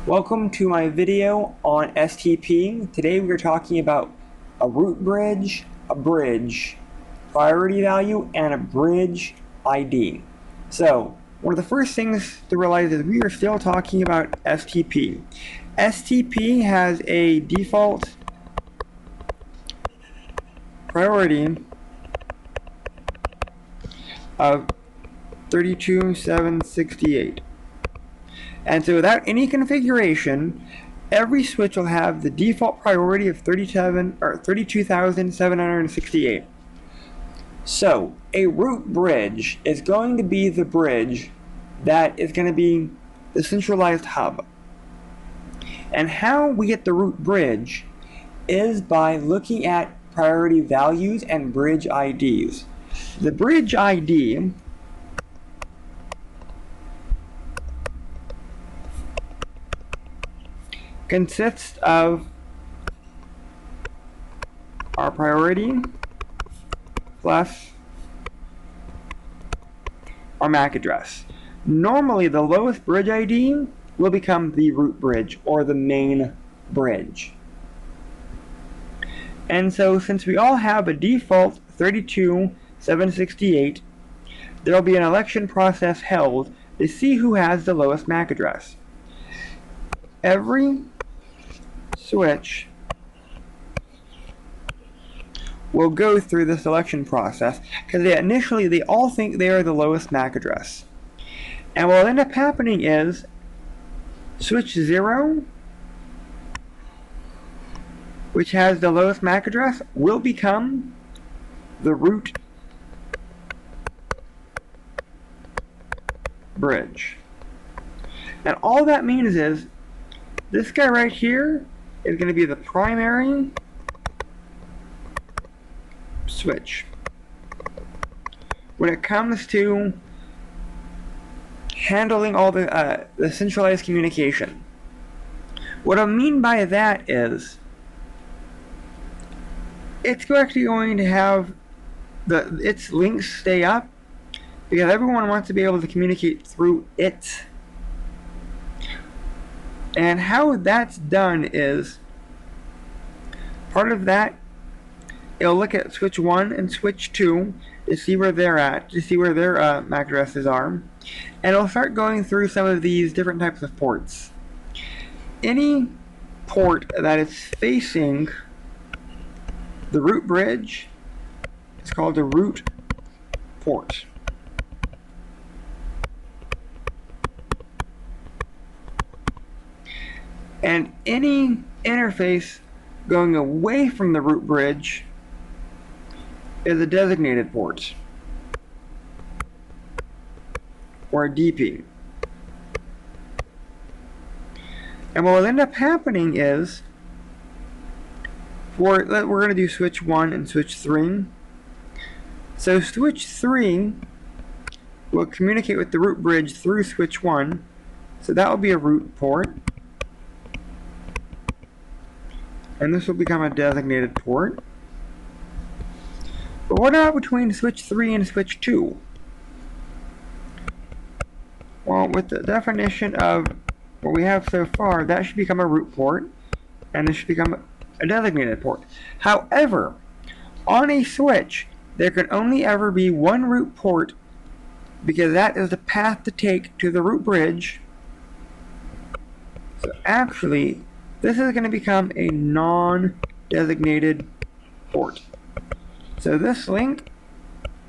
Welcome to my video on STP. Today we are talking about a root bridge, a bridge priority value, and a bridge ID. So one of the first things to realize is we are still talking about STP. STP has a default priority of 32,768. And so without any configuration, every switch will have the default priority of 32,768. So a root bridge is going to be the bridge that is going to be the centralized hub. And how we get the root bridge is by looking at priority values and bridge IDs. The bridge ID consists of our priority plus our MAC address. Normally the lowest bridge ID will become the root bridge or the main bridge. And so since we all have a default 32,768, there will be an election process held to see who has the lowest MAC address. Every switch will go through the selection process because initially they all think they are the lowest MAC address. And what will end up happening is switch 0, which has the lowest MAC address, will become the root bridge. And all that means is this guy right here is going to be the primary switch when it comes to handling all the centralized communication. What I mean by that is it's actually going to have its links stay up because everyone wants to be able to communicate through it. And how that's done is, part of that, it'll look at switch 1 and switch 2 to see where they're at, to see where their MAC addresses are. And it'll start going through some of these different types of ports. Any port that is facing the root bridge is called a root port. And any interface going away from the root bridge is a designated port, or a DP. And what will end up happening is, we're going to do switch 1 and switch 3. So switch 3 will communicate with the root bridge through switch 1, so that will be a root port. And this will become a designated port. But what about between switch 3 and switch 2? Well, with the definition of what we have so far, that should become a root port, and this should become a designated port. However, on a switch, there can only ever be one root port because that is the path to take to the root bridge. So actually, this is going to become a non-designated port. So this link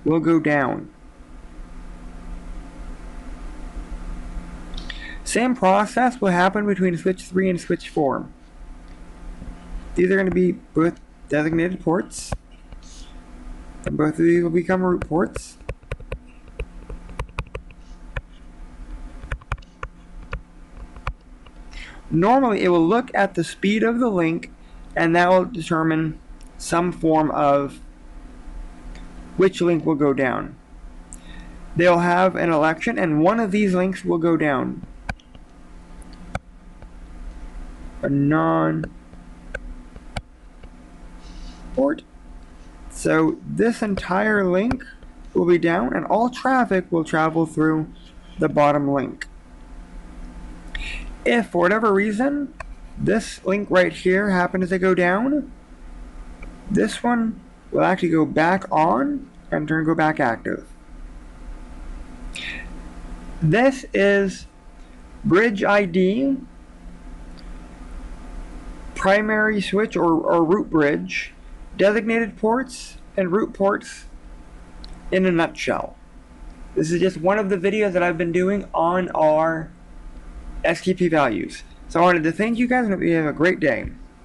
will go down. Same process will happen between switch 3 and switch 4. These are going to be both designated ports, and both of these will become root ports. Normally it will look at the speed of the link, and that will determine some form of which link will go down. They'll have an election, and one of these links will go down. A non-port. So this entire link will be down, and all traffic will travel through the bottom link. If for whatever reason this link right here happens to go down, this one will actually go back on and go back active. This is bridge ID, primary switch or root bridge, designated ports, and root ports in a nutshell. This is just one of the videos that I've been doing on our STP values. So I wanted to thank you guys and hope you have a great day.